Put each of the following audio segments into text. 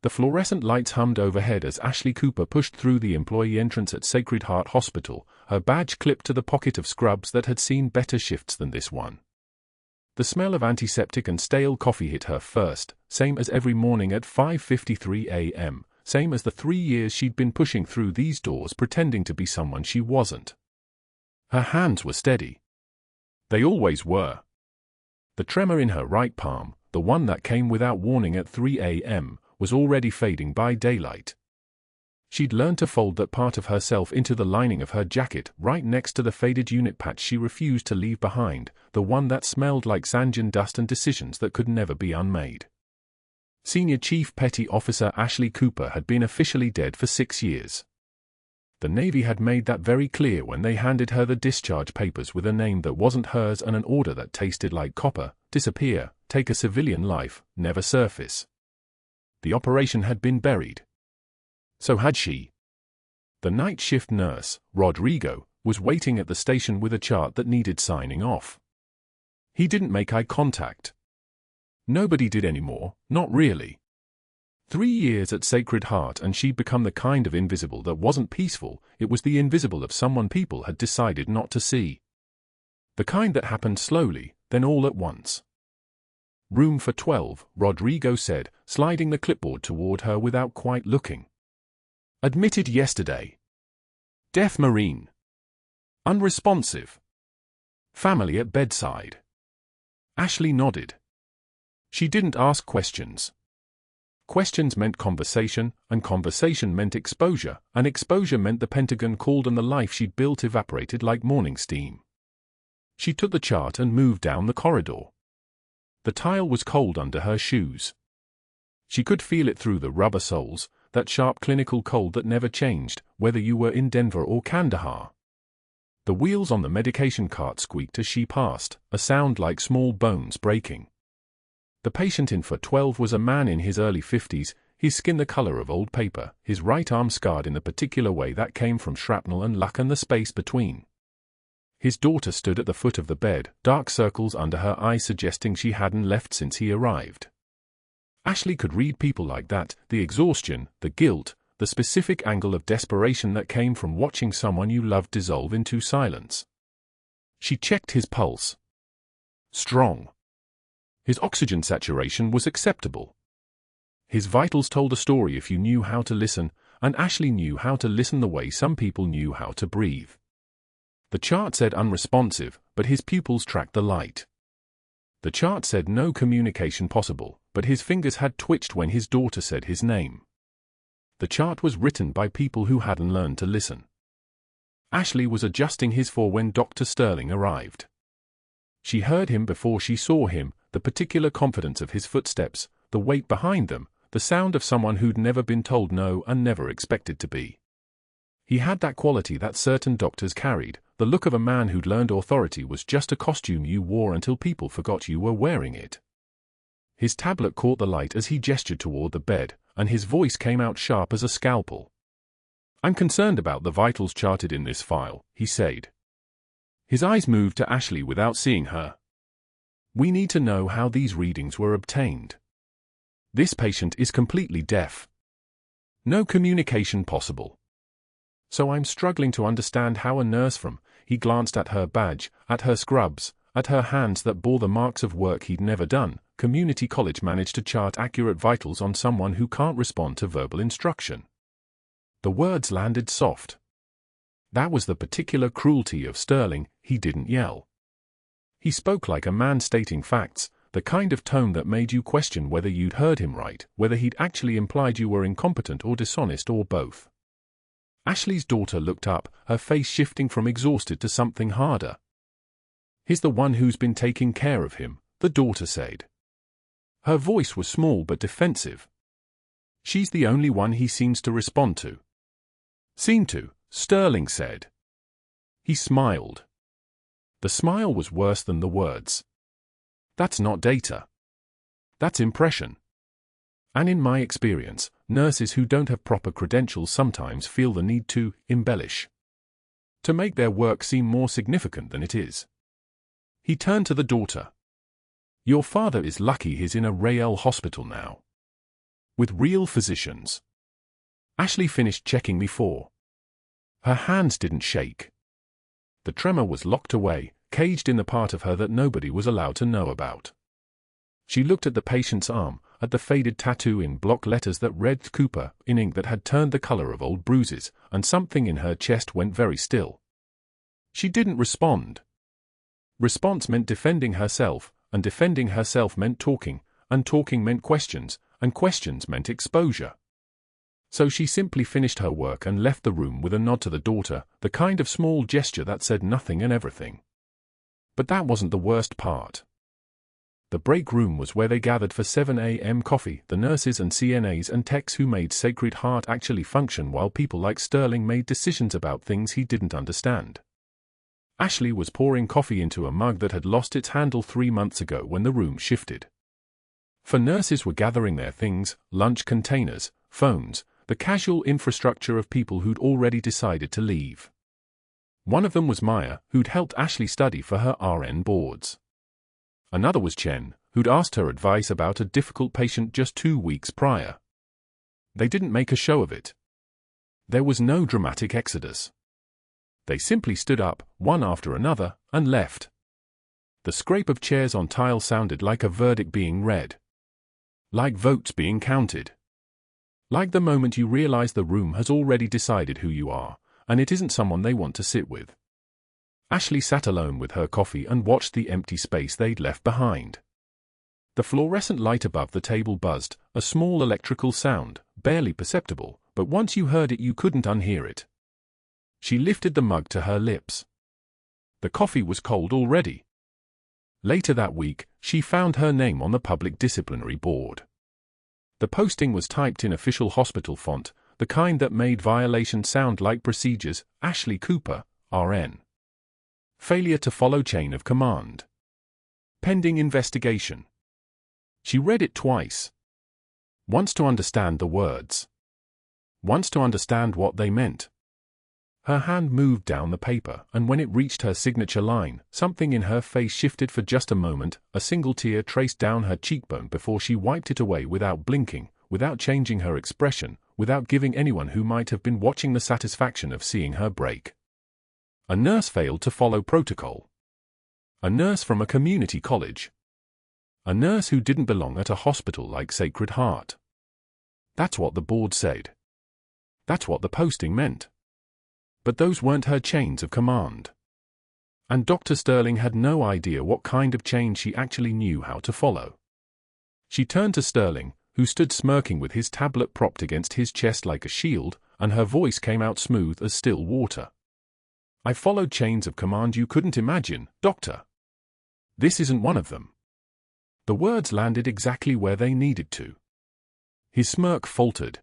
The fluorescent lights hummed overhead as Ashley Cooper pushed through the employee entrance at Sacred Heart Hospital, her badge clipped to the pocket of scrubs that had seen better shifts than this one. The smell of antiseptic and stale coffee hit her first, same as every morning at 5:53 a.m., same as the 3 years she'd been pushing through these doors pretending to be someone she wasn't. Her hands were steady. They always were. The tremor in her right palm, the one that came without warning at 3 a.m., was already fading by daylight. She'd learned to fold that part of herself into the lining of her jacket right next to the faded unit patch she refused to leave behind, the one that smelled like Sangin dust and decisions that could never be unmade. Senior Chief Petty Officer Ashley Cooper had been officially dead for 6 years. The Navy had made that very clear when they handed her the discharge papers with a name that wasn't hers and an order that tasted like copper: disappear, take a civilian life, never surface. The operation had been buried. So had she. The night shift nurse, Rodrigo, was waiting at the station with a chart that needed signing off. He didn't make eye contact. Nobody did anymore, not really. 3 years at Sacred Heart and she'd become the kind of invisible that wasn't peaceful. It was the invisible of someone people had decided not to see. The kind that happened slowly, then all at once. Room for 12, Rodrigo said, sliding the clipboard toward her without quite looking. Admitted yesterday. Deaf Marine. Unresponsive. Family at bedside. Ashley nodded. She didn't ask questions. Questions meant conversation, and conversation meant exposure, and exposure meant the Pentagon called and the life she'd built evaporated like morning steam. She took the chart and moved down the corridor. The tile was cold under her shoes. She could feel it through the rubber soles, that sharp clinical cold that never changed, whether you were in Denver or Kandahar. The wheels on the medication cart squeaked as she passed, a sound like small bones breaking. The patient in for 12 was a man in his early 50s, his skin the color of old paper, his right arm scarred in the particular way that came from shrapnel and luck and the space between. His daughter stood at the foot of the bed, dark circles under her eyes suggesting she hadn't left since he arrived. Ashley could read people like that, the exhaustion, the guilt, the specific angle of desperation that came from watching someone you loved dissolve into silence. She checked his pulse. Strong. His oxygen saturation was acceptable. His vitals told a story if you knew how to listen, and Ashley knew how to listen the way some people knew how to breathe. The chart said unresponsive, but his pupils tracked the light. The chart said no communication possible, but his fingers had twitched when his daughter said his name. The chart was written by people who hadn't learned to listen. Ashley was adjusting his for when Dr. Sterling arrived. She heard him before she saw him, the particular confidence of his footsteps, the weight behind them, the sound of someone who'd never been told no and never expected to be. He had that quality that certain doctors carried, the look of a man who'd learned authority was just a costume you wore until people forgot you were wearing it. His tablet caught the light as he gestured toward the bed, and his voice came out sharp as a scalpel. "I'm concerned about the vitals charted in this file," he said. His eyes moved to Ashley without seeing her. "We need to know how these readings were obtained. This patient is completely deaf. No communication possible. So I'm struggling to understand how a nurse from," he glanced at her badge, at her scrubs, at her hands that bore the marks of work he'd never done, community college managed to chart accurate vitals on someone who can't respond to verbal instruction. The words landed soft. That was the particular cruelty of Sterling, he didn't yell. He spoke like a man stating facts, the kind of tone that made you question whether you'd heard him right, whether he'd actually implied you were incompetent or dishonest or both. Ashley's daughter looked up, her face shifting from exhausted to something harder. "He's the one who's been taking care of him," the daughter said. Her voice was small but defensive. "She's the only one he seems to respond to." "Seem to," Sterling said. He smiled. The smile was worse than the words. "That's not data. That's impression. And in my experience, nurses who don't have proper credentials sometimes feel the need to embellish, to make their work seem more significant than it is." He turned to the daughter. "Your father is lucky he's in a Rael hospital now. With real physicians. Ashley finished checking me for. Her hands didn't shake. The tremor was locked away, caged in the part of her that nobody was allowed to know about. She looked at the patient's arm, at the faded tattoo in block letters that read Cooper in ink that had turned the color of old bruises, and something in her chest went very still. She didn't respond. Response meant defending herself, and defending herself meant talking, and talking meant questions, and questions meant exposure. So she simply finished her work and left the room with a nod to the daughter, the kind of small gesture that said nothing and everything. But that wasn't the worst part. The break room was where they gathered for 7 a.m. coffee, the nurses and CNAs and techs who made Sacred Heart actually function while people like Sterling made decisions about things he didn't understand. Ashley was pouring coffee into a mug that had lost its handle 3 months ago when the room shifted. For nurses were gathering their things, lunch containers, phones, the casual infrastructure of people who'd already decided to leave. One of them was Maya, who'd helped Ashley study for her RN boards. Another was Chen, who'd asked her advice about a difficult patient just 2 weeks prior. They didn't make a show of it. There was no dramatic exodus. They simply stood up, one after another, and left. The scrape of chairs on tile sounded like a verdict being read. Like votes being counted. Like the moment you realize the room has already decided who you are, and it isn't someone they want to sit with. Ashley sat alone with her coffee and watched the empty space they'd left behind. The fluorescent light above the table buzzed, a small electrical sound, barely perceptible, but once you heard it you couldn't unhear it. She lifted the mug to her lips. The coffee was cold already. Later that week, she found her name on the public disciplinary board. The posting was typed in official hospital font, the kind that made violations sound like procedures, Ashley Cooper, RN. Failure to follow chain of command. Pending investigation. She read it twice. Once to understand the words. Once to understand what they meant. Her hand moved down the paper, and when it reached her signature line, something in her face shifted for just a moment, a single tear traced down her cheekbone before she wiped it away without blinking, without changing her expression, without giving anyone who might have been watching the satisfaction of seeing her break. A nurse failed to follow protocol. A nurse from a community college. A nurse who didn't belong at a hospital like Sacred Heart. That's what the board said. That's what the posting meant. But those weren't her chains of command. And Dr. Sterling had no idea what kind of chain she actually knew how to follow. She turned to Sterling, who stood smirking with his tablet propped against his chest like a shield, and her voice came out smooth as still water. I followed chains of command you couldn't imagine, Doctor. This isn't one of them. The words landed exactly where they needed to. His smirk faltered.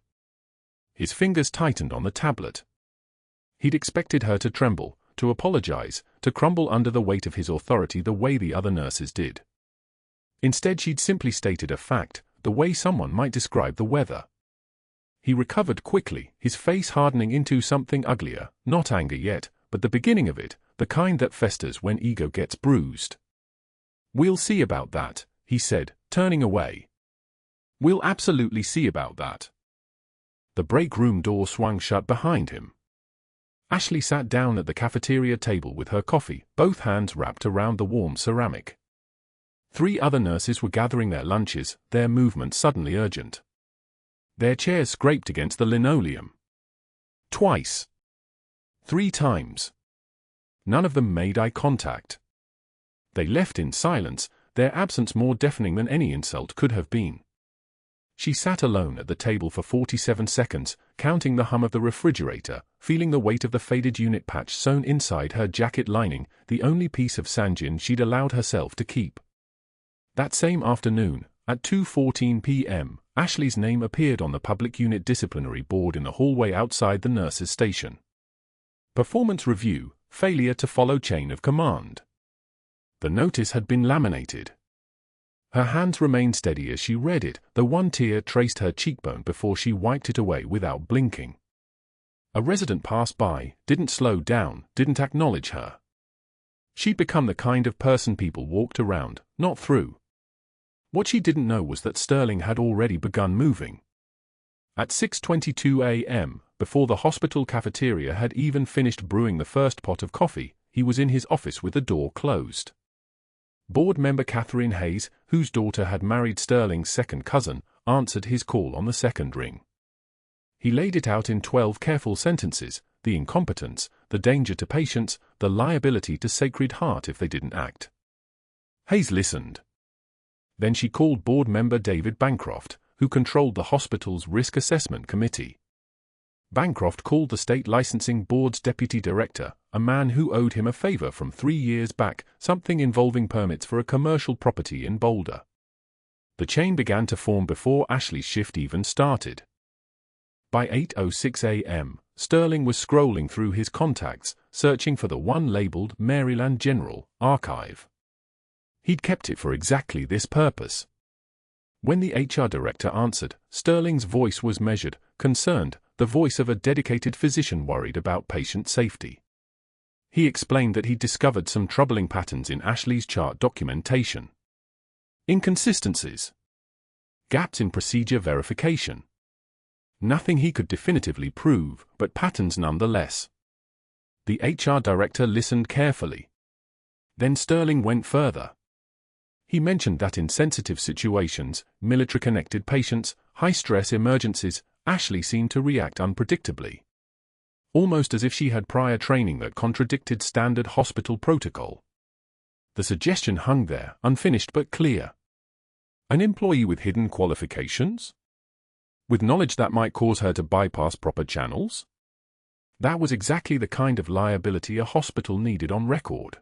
His fingers tightened on the tablet. He'd expected her to tremble, to apologize, to crumble under the weight of his authority the way the other nurses did. Instead she'd simply stated a fact, the way someone might describe the weather. He recovered quickly, his face hardening into something uglier, not anger yet, but the beginning of it, the kind that festers when ego gets bruised. We'll see about that, he said, turning away. We'll absolutely see about that. The break room door swung shut behind him. Ashley sat down at the cafeteria table with her coffee, both hands wrapped around the warm ceramic. 3 other nurses were gathering their lunches, their movement suddenly urgent. Their chairs scraped against the linoleum. Twice. 3 times. None of them made eye contact. They left in silence, their absence more deafening than any insult could have been. She sat alone at the table for 47 seconds, counting the hum of the refrigerator, feeling the weight of the faded unit patch sewn inside her jacket lining, the only piece of Sangin she'd allowed herself to keep. That same afternoon, at 2:14 p.m., Ashley's name appeared on the public unit disciplinary board in the hallway outside the nurses' station. Performance review, failure to follow chain of command. The notice had been laminated. Her hands remained steady as she read it, though one tear traced her cheekbone before she wiped it away without blinking. A resident passed by, didn't slow down, didn't acknowledge her. She'd become the kind of person people walked around, not through. What she didn't know was that Sterling had already begun moving. At 6:22 a.m., before the hospital cafeteria had even finished brewing the first pot of coffee, he was in his office with the door closed. Board member Catherine Hayes, whose daughter had married Sterling's second cousin, answered his call on the second ring. He laid it out in 12 careful sentences: the incompetence, the danger to patients, the liability to Sacred Heart if they didn't act. Hayes listened. Then she called board member David Bancroft, who controlled the hospital's risk assessment committee. Bancroft called the state licensing board's deputy director, a man who owed him a favor from 3 years back, something involving permits for a commercial property in Boulder. The chain began to form before Ashley's shift even started. By 8:06 a.m., Sterling was scrolling through his contacts, searching for the one labeled Maryland General Archive. He'd kept it for exactly this purpose. When the HR director answered, Sterling's voice was measured, concerned, the voice of a dedicated physician worried about patient safety. He explained that he'd discovered some troubling patterns in Ashley's chart documentation. Inconsistencies. Gaps in procedure verification. Nothing he could definitively prove, but patterns nonetheless. The HR director listened carefully. Then Sterling went further. He mentioned that in sensitive situations, military-connected patients, high-stress emergencies, Ashley seemed to react unpredictably. Almost as if she had prior training that contradicted standard hospital protocol. The suggestion hung there, unfinished but clear. An employee with hidden qualifications? With knowledge that might cause her to bypass proper channels? That was exactly the kind of liability a hospital needed on record.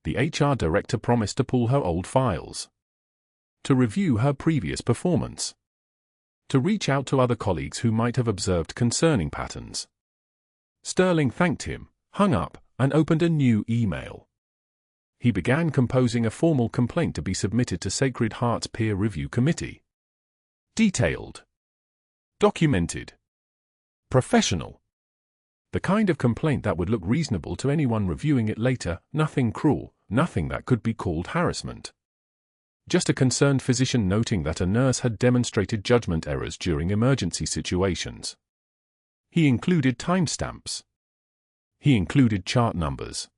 The HR director promised to pull her old files, to review her previous performance, to reach out to other colleagues who might have observed concerning patterns. Sterling thanked him, hung up, and opened a new email. He began composing a formal complaint to be submitted to Sacred Heart's peer review committee. Detailed, documented, professional. The kind of complaint that would look reasonable to anyone reviewing it later, nothing cruel, nothing that could be called harassment. Just a concerned physician noting that a nurse had demonstrated judgment errors during emergency situations. He included timestamps. He included chart numbers.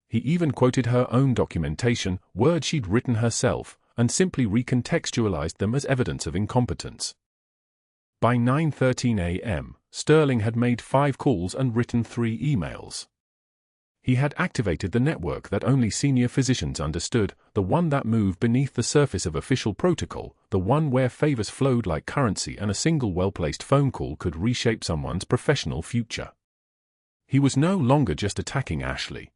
He even quoted her own documentation, words she'd written herself, and simply recontextualized them as evidence of incompetence. By 9:13 a.m., Sterling had made 5 calls and written 3 emails. He had activated the network that only senior physicians understood, the one that moved beneath the surface of official protocol, the one where favors flowed like currency and a single well-placed phone call could reshape someone's professional future. He was no longer just attacking Ashley.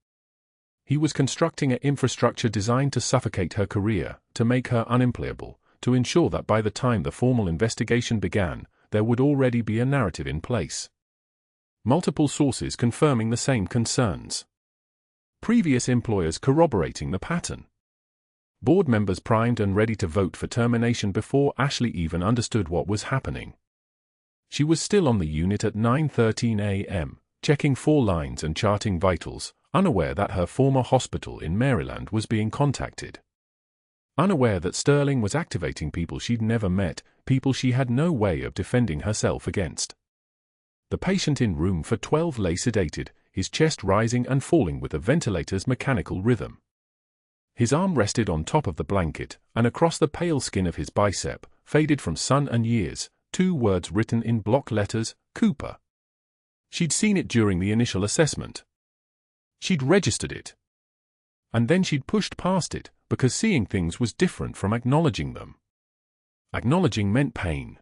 He was constructing an infrastructure designed to suffocate her career, to make her unemployable, to ensure that by the time the formal investigation began, there would already be a narrative in place. Multiple sources confirming the same concerns. Previous employers corroborating the pattern. Board members primed and ready to vote for termination before Ashley even understood what was happening. She was still on the unit at 9:13 a.m., checking 4 lines and charting vitals, unaware that her former hospital in Maryland was being contacted. Unaware that Sterling was activating people she'd never met, people she had no way of defending herself against. The patient in room for 12 lay sedated, his chest rising and falling with the ventilator's mechanical rhythm. His arm rested on top of the blanket, and across the pale skin of his bicep, faded from sun and years, 2 words written in block letters, Cooper. She'd seen it during the initial assessment. She'd registered it. And then she'd pushed past it, because seeing things was different from acknowledging them. Acknowledging meant pain.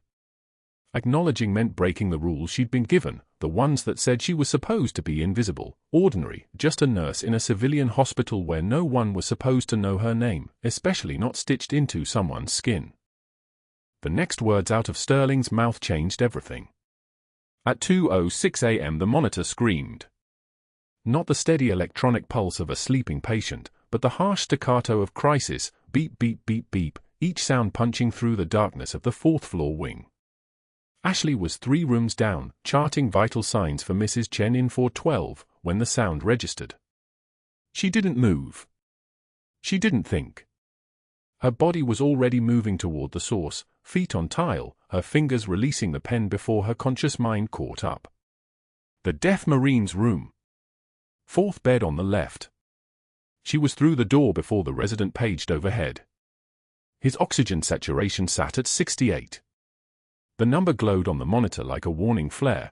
Acknowledging meant breaking the rules she'd been given, the ones that said she was supposed to be invisible, ordinary, just a nurse in a civilian hospital where no one was supposed to know her name, especially not stitched into someone's skin. The next words out of Sterling's mouth changed everything. At 2:06 a.m. the monitor screamed. Not the steady electronic pulse of a sleeping patient, but the harsh staccato of crisis, beep beep beep beep, each sound punching through the darkness of the 4th-floor wing. Ashley was 3 rooms down, charting vital signs for Mrs. Chen in 412, when the sound registered. She didn't move. She didn't think. Her body was already moving toward the source, feet on tile, her fingers releasing the pen before her conscious mind caught up. The deaf Marine's room. Fourth bed on the left. She was through the door before the resident paged overhead. His oxygen saturation sat at 68. The number glowed on the monitor like a warning flare.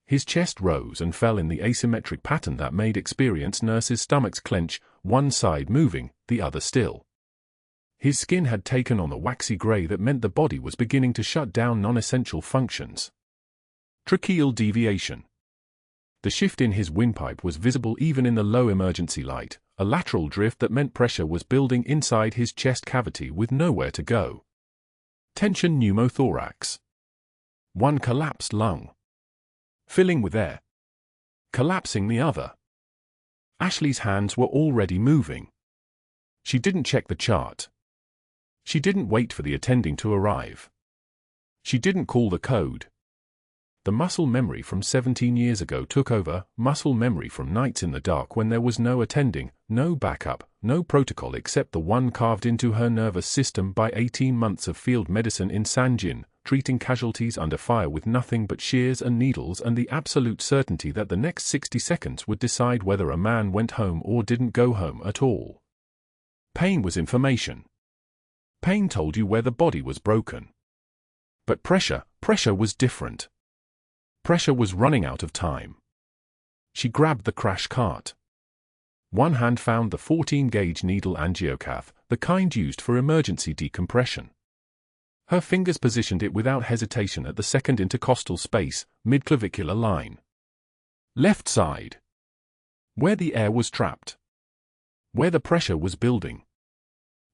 His chest rose and fell in the asymmetric pattern that made experienced nurses' stomachs clench, one side moving, the other still. His skin had taken on the waxy gray that meant the body was beginning to shut down non-essential functions. Tracheal deviation. The shift in his windpipe was visible even in the low emergency light, a lateral drift that meant pressure was building inside his chest cavity with nowhere to go. Tension pneumothorax. One collapsed lung. Filling with air. Collapsing the other. Ashley's hands were already moving. She didn't check the chart. She didn't wait for the attending to arrive. She didn't call the code. The muscle memory from 17 years ago took over, muscle memory from nights in the dark when there was no attending, no backup, no protocol except the one carved into her nervous system by 18 months of field medicine in Sangin, treating casualties under fire with nothing but shears and needles and the absolute certainty that the next 60 seconds would decide whether a man went home or didn't go home at all. Pain was information. Pain told you where the body was broken. But pressure was different. Pressure was running out of time. She grabbed the crash cart. One hand found the 14-gauge needle angiocath, the kind used for emergency decompression. Her fingers positioned it without hesitation at the second intercostal space, mid-clavicular line. Left side. Where the air was trapped. Where the pressure was building.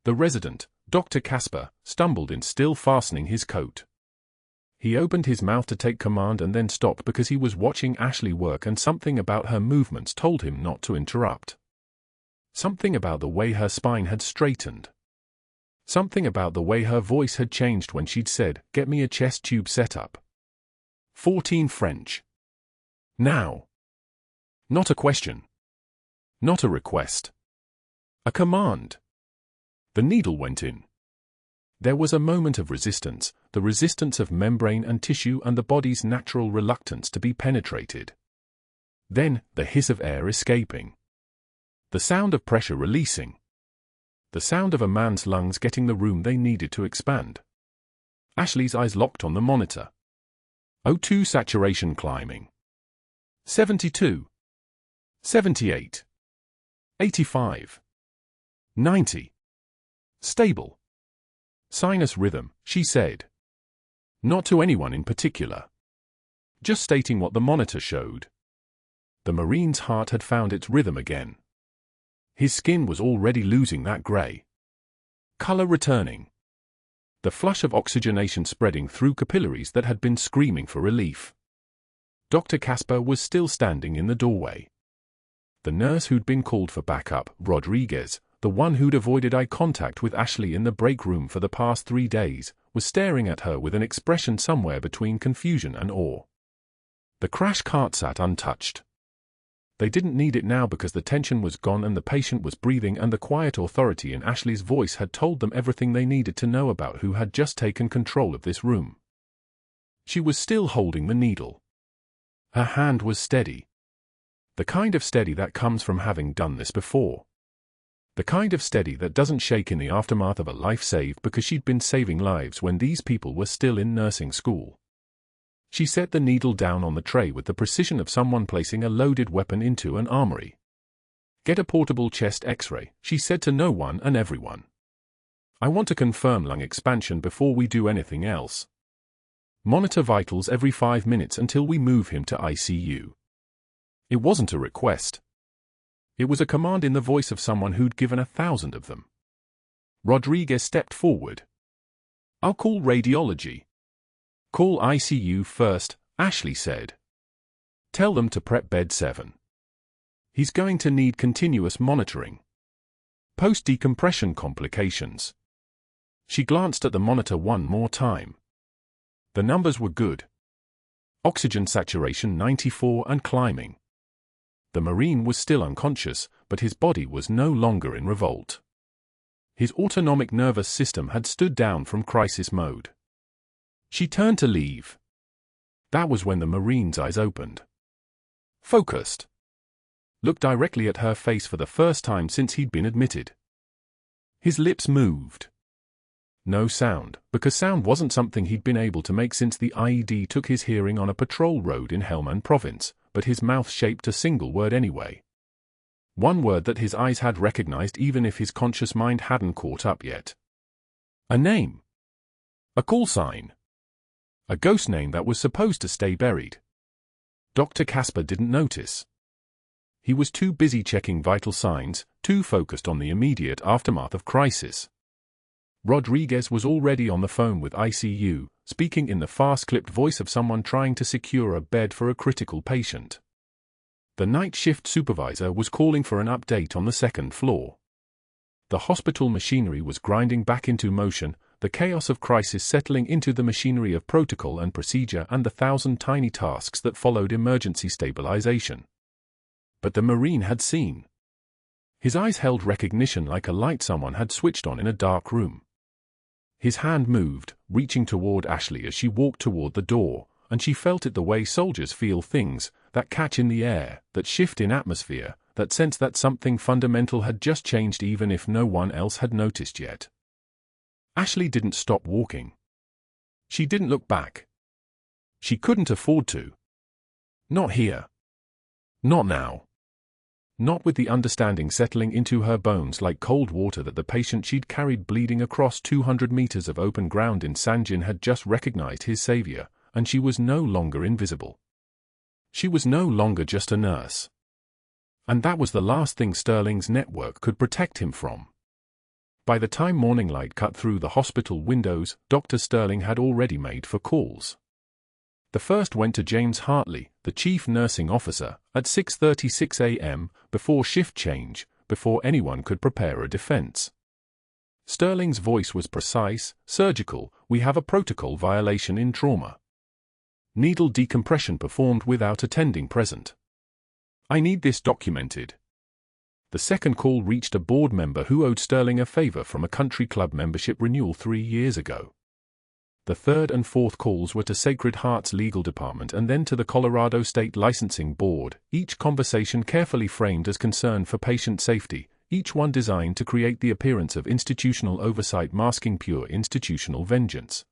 The resident, Dr. Casper, stumbled in, still fastening his coat. He opened his mouth to take command and then stopped because he was watching Ashley work, and something about her movements told him not to interrupt. Something about the way her spine had straightened. Something about the way her voice had changed when she'd said, "Get me a chest tube setup." 14 French. Now. Not a question. Not a request. A command. The needle went in. There was a moment of resistance, the resistance of membrane and tissue and the body's natural reluctance to be penetrated. Then, the hiss of air escaping. The sound of pressure releasing. The sound of a man's lungs getting the room they needed to expand. Ashley's eyes locked on the monitor. O2 saturation climbing. 72. 78. 85. 90. Stable. Sinus rhythm, she said. Not to anyone in particular. Just stating what the monitor showed. The Marine's heart had found its rhythm again. His skin was already losing that gray. Color returning. The flush of oxygenation spreading through capillaries that had been screaming for relief. Dr. Casper was still standing in the doorway. The nurse who'd been called for backup, Rodriguez, the one who'd avoided eye contact with Ashley in the break room for the past 3 days, was staring at her with an expression somewhere between confusion and awe. The crash cart sat untouched. They didn't need it now because the tension was gone and the patient was breathing, and the quiet authority in Ashley's voice had told them everything they needed to know about who had just taken control of this room. She was still holding the needle. Her hand was steady. The kind of steady that comes from having done this before. The kind of steady that doesn't shake in the aftermath of a life saved because she'd been saving lives when these people were still in nursing school. She set the needle down on the tray with the precision of someone placing a loaded weapon into an armory. "Get a portable chest X-ray," she said to no one and everyone. "I want to confirm lung expansion before we do anything else. Monitor vitals every 5 minutes until we move him to ICU." It wasn't a request. It was a command in the voice of someone who'd given 1,000 of them. Rodriguez stepped forward. "I'll call radiology." "Call ICU first," Ashley said. "Tell them to prep bed 7. He's going to need continuous monitoring. Post-decompression complications." She glanced at the monitor one more time. The numbers were good. Oxygen saturation 94 and climbing. The Marine was still unconscious, but his body was no longer in revolt. His autonomic nervous system had stood down from crisis mode. She turned to leave. That was when the Marine's eyes opened. Focused. Looked directly at her face for the first time since he'd been admitted. His lips moved. No sound, because sound wasn't something he'd been able to make since the IED took his hearing on a patrol road in Helmand province, but his mouth shaped a single word anyway. One word that his eyes had recognized even if his conscious mind hadn't caught up yet. A name. A call sign. A ghost name that was supposed to stay buried. Dr. Casper didn't notice. He was too busy checking vital signs, too focused on the immediate aftermath of crisis. Rodriguez was already on the phone with ICU, speaking in the fast-clipped voice of someone trying to secure a bed for a critical patient. The night shift supervisor was calling for an update on the second floor. The hospital machinery was grinding back into motion, the chaos of crisis settling into the machinery of protocol and procedure and the 1,000 tiny tasks that followed emergency stabilization. But the Marine had seen. His eyes held recognition like a light someone had switched on in a dark room. His hand moved, reaching toward Ashley as she walked toward the door, and she felt it the way soldiers feel things, that catch in the air, that shift in atmosphere, that sense that something fundamental had just changed even if no one else had noticed yet. Ashley didn't stop walking. She didn't look back. She couldn't afford to. Not here. Not now. Not with the understanding settling into her bones like cold water that the patient she'd carried bleeding across 200 meters of open ground in Sangin had just recognized his savior, and she was no longer invisible. She was no longer just a nurse. And that was the last thing Sterling's network could protect him from. By the time morning light cut through the hospital windows, Dr. Sterling had already made 4 calls. The first went to James Hartley, the chief nursing officer, at 6:36 a.m., before shift change, before anyone could prepare a defense. Sterling's voice was precise, surgical. "We have a protocol violation in trauma. Needle decompression performed without attending present. I need this documented." The second call reached a board member who owed Sterling a favor from a country club membership renewal 3 years ago. The third and fourth calls were to Sacred Heart's legal department and then to the Colorado State Licensing Board, each conversation carefully framed as concern for patient safety, each one designed to create the appearance of institutional oversight masking pure institutional vengeance.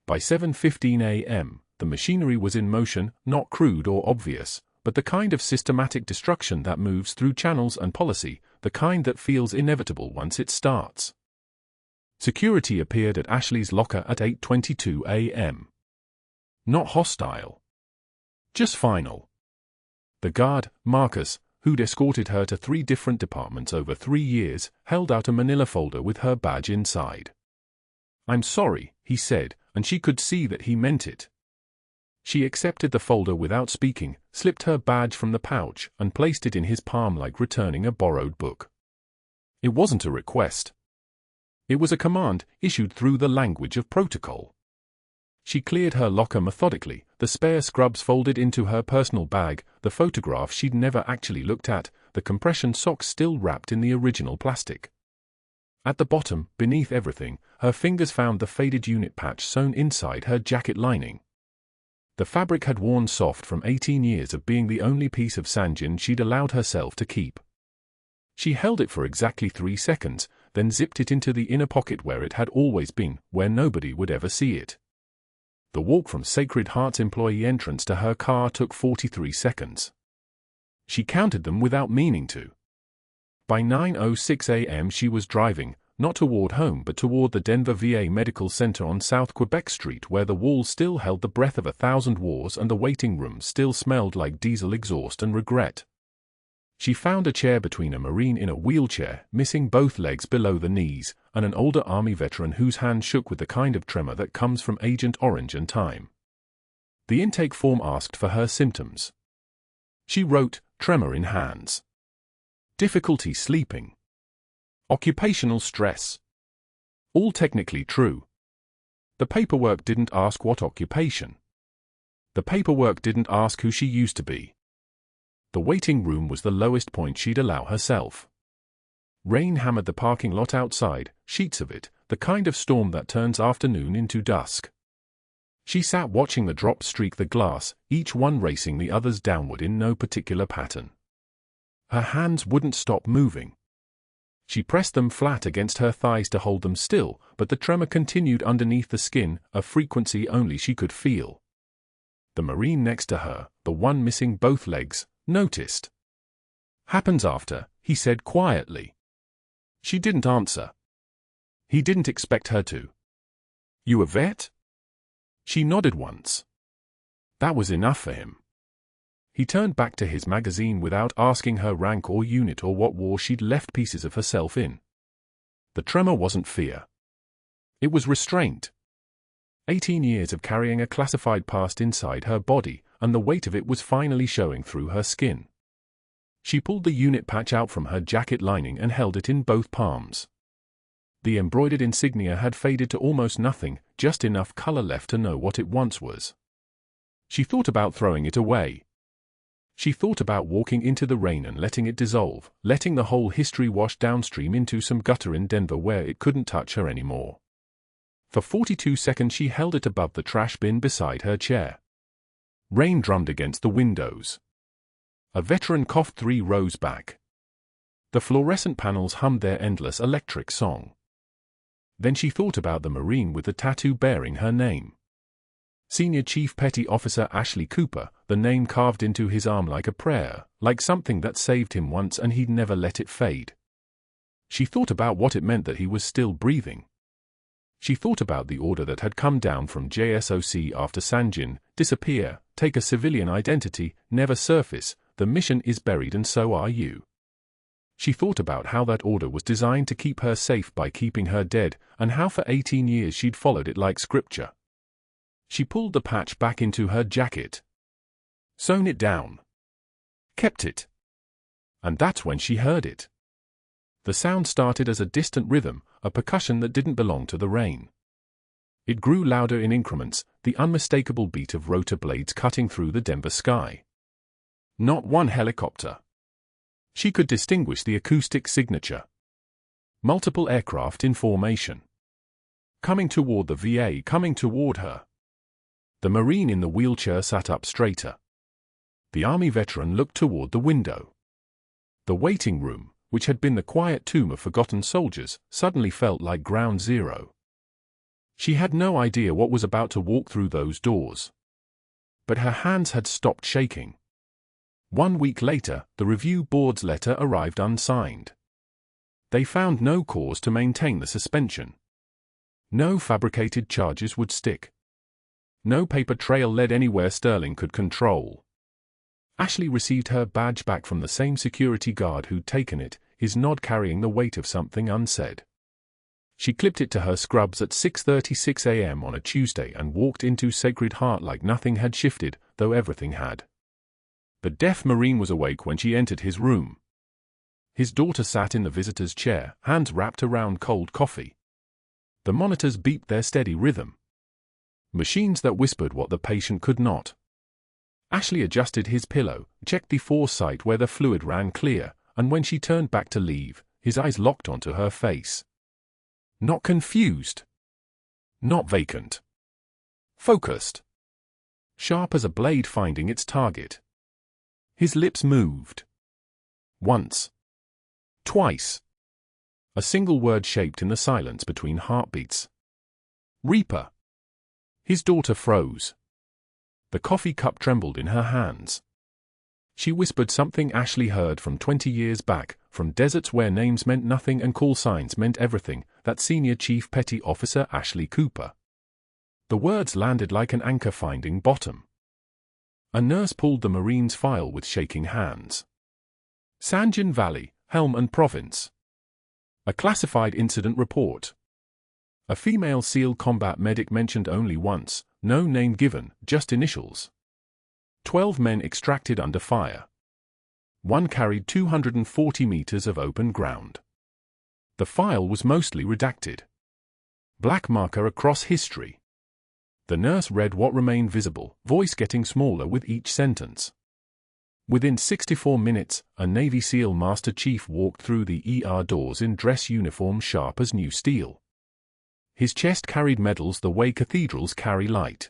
By 7:15 a.m., the machinery was in motion, not crude or obvious, but the kind of systematic destruction that moves through channels and policy, the kind that feels inevitable once it starts. Security appeared at Ashley's locker at 8:22 a.m. Not hostile. Just final. The guard, Marcus, who'd escorted her to 3 different departments over 3 years, held out a manila folder with her badge inside. "I'm sorry," he said, and she could see that he meant it. She accepted the folder without speaking, slipped her badge from the pouch, and placed it in his palm like returning a borrowed book. It wasn't a request. It was a command, issued through the language of protocol. She cleared her locker methodically, the spare scrubs folded into her personal bag, the photograph she'd never actually looked at, the compression socks still wrapped in the original plastic. At the bottom, beneath everything, her fingers found the faded unit patch sewn inside her jacket lining. The fabric had worn soft from 18 years of being the only piece of Sangin she'd allowed herself to keep. She held it for exactly 3 seconds, then zipped it into the inner pocket where it had always been, where nobody would ever see it. The walk from Sacred Heart's employee entrance to her car took 43 seconds. She counted them without meaning to. By 9:06 a.m. she was driving, not toward home but toward the Denver VA Medical Center on South Quebec Street, where the walls still held the breath of 1,000 wars and the waiting room still smelled like diesel exhaust and regret. She found a chair between a Marine in a wheelchair, missing both legs below the knees, and an older Army veteran whose hand shook with the kind of tremor that comes from Agent Orange and time. The intake form asked for her symptoms. She wrote, tremor in hands. Difficulty sleeping. Occupational stress. All technically true. The paperwork didn't ask what occupation. The paperwork didn't ask who she used to be. The waiting room was the lowest point she'd allow herself. Rain hammered the parking lot outside, sheets of it, the kind of storm that turns afternoon into dusk. She sat watching the drops streak the glass, each one racing the others downward in no particular pattern. Her hands wouldn't stop moving. She pressed them flat against her thighs to hold them still, but the tremor continued underneath the skin, a frequency only she could feel. The Marine next to her, the one missing both legs, noticed. "Happens after," he said quietly. She didn't answer. He didn't expect her to. "You a vet?" She nodded once. That was enough for him. He turned back to his magazine without asking her rank or unit or what war she'd left pieces of herself in. The tremor wasn't fear. It was restraint. 18 years of carrying a classified past inside her body, and the weight of it was finally showing through her skin. She pulled the unit patch out from her jacket lining and held it in both palms. The embroidered insignia had faded to almost nothing, just enough color left to know what it once was. She thought about throwing it away. She thought about walking into the rain and letting it dissolve, letting the whole history wash downstream into some gutter in Denver where it couldn't touch her anymore. For 42 seconds she held it above the trash bin beside her chair. Rain drummed against the windows. A veteran coughed 3 rows back. The fluorescent panels hummed their endless electric song. Then she thought about the Marine with the tattoo bearing her name. Senior Chief Petty Officer Ashley Cooper, the name carved into his arm like a prayer, like something that saved him once and he'd never let it fade. She thought about what it meant that he was still breathing. She thought about the order that had come down from JSOC after Sangin: disappear, take a civilian identity, never surface, the mission is buried and so are you. She thought about how that order was designed to keep her safe by keeping her dead, and how for 18 years she'd followed it like scripture. She pulled the patch back into her jacket. Sewn it down. Kept it. And that's when she heard it. The sound started as a distant rhythm, a percussion that didn't belong to the rain. It grew louder in increments, the unmistakable beat of rotor blades cutting through the Denver sky. Not one helicopter. She could distinguish the acoustic signature. Multiple aircraft in formation. Coming toward the VA, coming toward her. The Marine in the wheelchair sat up straighter. The Army veteran looked toward the window. The waiting room, which had been the quiet tomb of forgotten soldiers, suddenly felt like ground zero. She had no idea what was about to walk through those doors. But her hands had stopped shaking. 1 week later, the review board's letter arrived unsigned. They found no cause to maintain the suspension. No fabricated charges would stick. No paper trail led anywhere Sterling could control. Ashley received her badge back from the same security guard who'd taken it, his nod carrying the weight of something unsaid. She clipped it to her scrubs at 6:36 a.m. on a Tuesday and walked into Sacred Heart like nothing had shifted, though everything had. The deaf Marine was awake when she entered his room. His daughter sat in the visitor's chair, hands wrapped around cold coffee. The monitors beeped their steady rhythm. Machines that whispered what the patient could not. Ashley adjusted his pillow, checked the foresight where the fluid ran clear, and when she turned back to leave, his eyes locked onto her face. Not confused. Not vacant. Focused. Sharp as a blade finding its target. His lips moved. Once. Twice. A single word shaped in the silence between heartbeats. Reaper. His daughter froze. The coffee cup trembled in her hands. She whispered something Ashley heard from 20 years back, from deserts where names meant nothing and call signs meant everything, that Senior Chief Petty Officer Ashley Cooper. The words landed like an anchor finding bottom. A nurse pulled the Marine's file with shaking hands. Sangin Valley, Helm and Province. A classified incident report. A female SEAL combat medic mentioned only once, no name given, just initials. 12 men extracted under fire. One carried 240 meters of open ground. The file was mostly redacted. Black marker across history. The nurse read what remained visible, voice getting smaller with each sentence. Within 64 minutes, a Navy SEAL Master Chief walked through the ER doors in dress uniform sharp as new steel. His chest carried medals the way cathedrals carry light.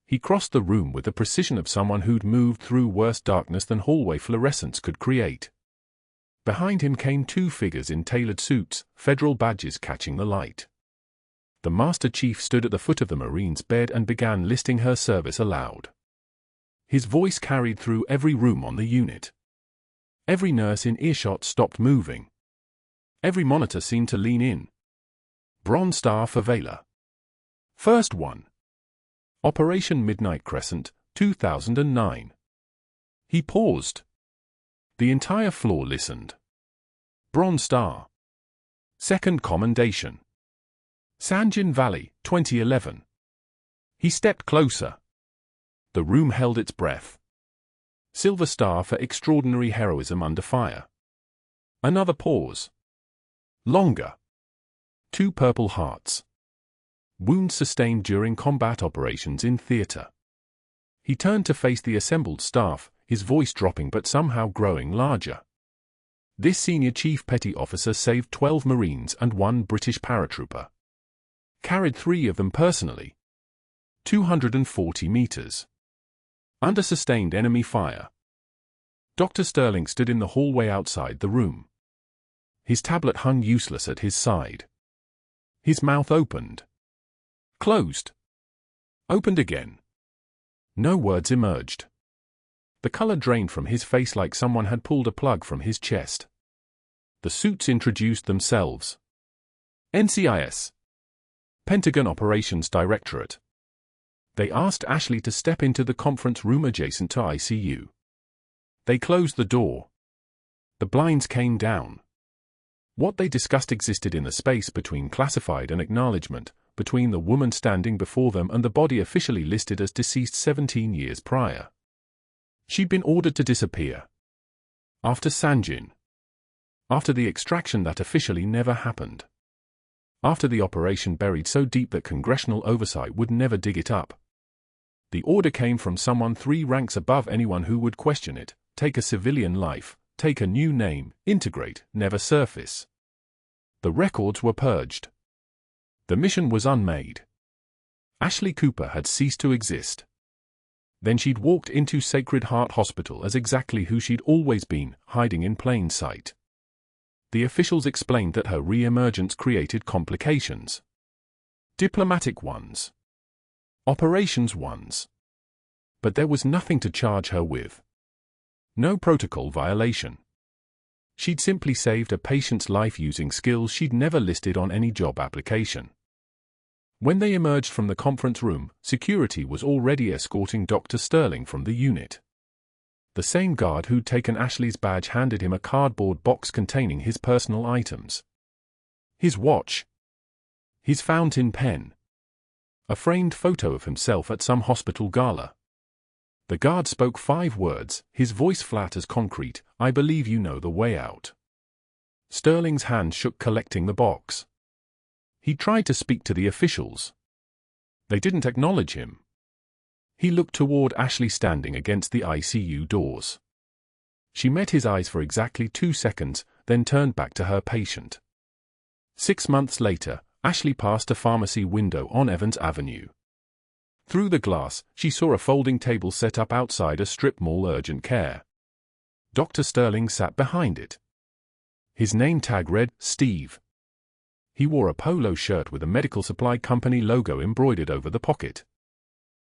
He crossed the room with the precision of someone who'd moved through worse darkness than hallway fluorescence could create. Behind him came two figures in tailored suits, federal badges catching the light. The Master Chief stood at the foot of the Marine's bed and began listing her service aloud. His voice carried through every room on the unit. Every nurse in earshot stopped moving. Every monitor seemed to lean in. Bronze Star for Valor. First one. Operation Midnight Crescent, 2009. He paused. The entire floor listened. Bronze Star. Second Commendation. Sangin Valley, 2011. He stepped closer. The room held its breath. Silver Star for extraordinary heroism under fire. Another pause. Longer. 2 Purple Hearts. Wounds sustained during combat operations in theater. He turned to face the assembled staff, his voice dropping but somehow growing larger. This senior chief petty officer saved 12 Marines and 1 British paratrooper. Carried 3 of them personally. 240 meters. Under sustained enemy fire. Dr. Sterling stood in the hallway outside the room. His tablet hung useless at his side. His mouth opened. Closed. Opened again. No words emerged. The color drained from his face like someone had pulled a plug from his chest. The suits introduced themselves. NCIS. Pentagon Operations Directorate. They asked Ashley to step into the conference room adjacent to ICU. They closed the door. The blinds came down. What they discussed existed in the space between classified and acknowledgement, between the woman standing before them and the body officially listed as deceased 17 years prior. She'd been ordered to disappear. After Sangin. After the extraction that officially never happened. After the operation buried so deep that congressional oversight would never dig it up. The order came from someone 3 ranks above anyone who would question it: take a civilian life, take a new name, integrate, never surface. The records were purged. The mission was unmade. Ashley Cooper had ceased to exist. Then she'd walked into Sacred Heart Hospital as exactly who she'd always been, hiding in plain sight. The officials explained that her re-emergence created complications. Diplomatic ones. Operations ones. But there was nothing to charge her with. No protocol violation. She'd simply saved a patient's life using skills she'd never listed on any job application. When they emerged from the conference room, security was already escorting Dr. Sterling from the unit. The same guard who'd taken Ashley's badge handed him a cardboard box containing his personal items. His watch. His fountain pen. A framed photo of himself at some hospital gala. The guard spoke 5 words, his voice flat as concrete: "I believe you know the way out." Sterling's hand shook collecting the box. He tried to speak to the officials. They didn't acknowledge him. He looked toward Ashley standing against the ICU doors. She met his eyes for exactly 2 seconds, then turned back to her patient. 6 months later, Ashley passed a pharmacy window on Evans Avenue. Through the glass, she saw a folding table set up outside a strip mall urgent care. Dr. Sterling sat behind it. His name tag read, Steve. He wore a polo shirt with a medical supply company logo embroidered over the pocket.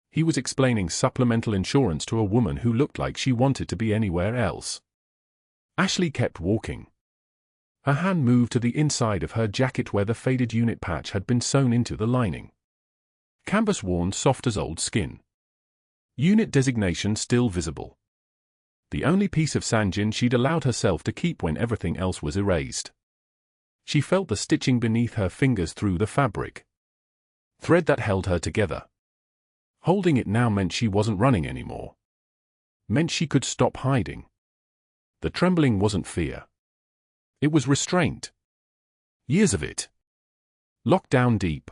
He was explaining supplemental insurance to a woman who looked like she wanted to be anywhere else. Ashley kept walking. Her hand moved to the inside of her jacket where the faded unit patch had been sewn into the lining. Canvas worn soft as old skin. Unit designation still visible. The only piece of Sangin she'd allowed herself to keep when everything else was erased. She felt the stitching beneath her fingers through the fabric. Thread that held her together. Holding it now meant she wasn't running anymore. Meant she could stop hiding. The trembling wasn't fear. It was restraint. Years of it. Locked down deep.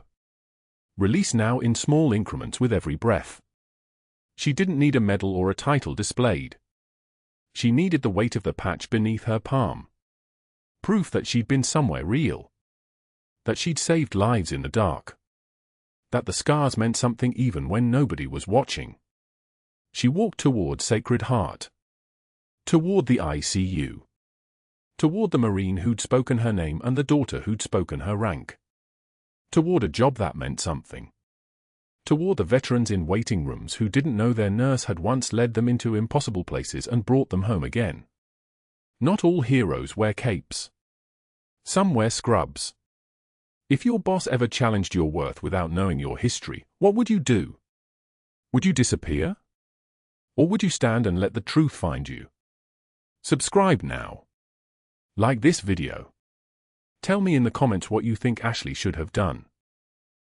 Release now in small increments with every breath. She didn't need a medal or a title displayed. She needed the weight of the patch beneath her palm. Proof that she'd been somewhere real. That she'd saved lives in the dark. That the scars meant something even when nobody was watching. She walked toward Sacred Heart. Toward the ICU. Toward the Marine who'd spoken her name and the daughter who'd spoken her rank. Toward a job that meant something. Toward the veterans in waiting rooms who didn't know their nurse had once led them into impossible places and brought them home again. Not all heroes wear capes. Some wear scrubs. If your boss ever challenged your worth without knowing your history, what would you do? Would you disappear? Or would you stand and let the truth find you? Subscribe now. Like this video. Tell me in the comments what you think Ashley should have done.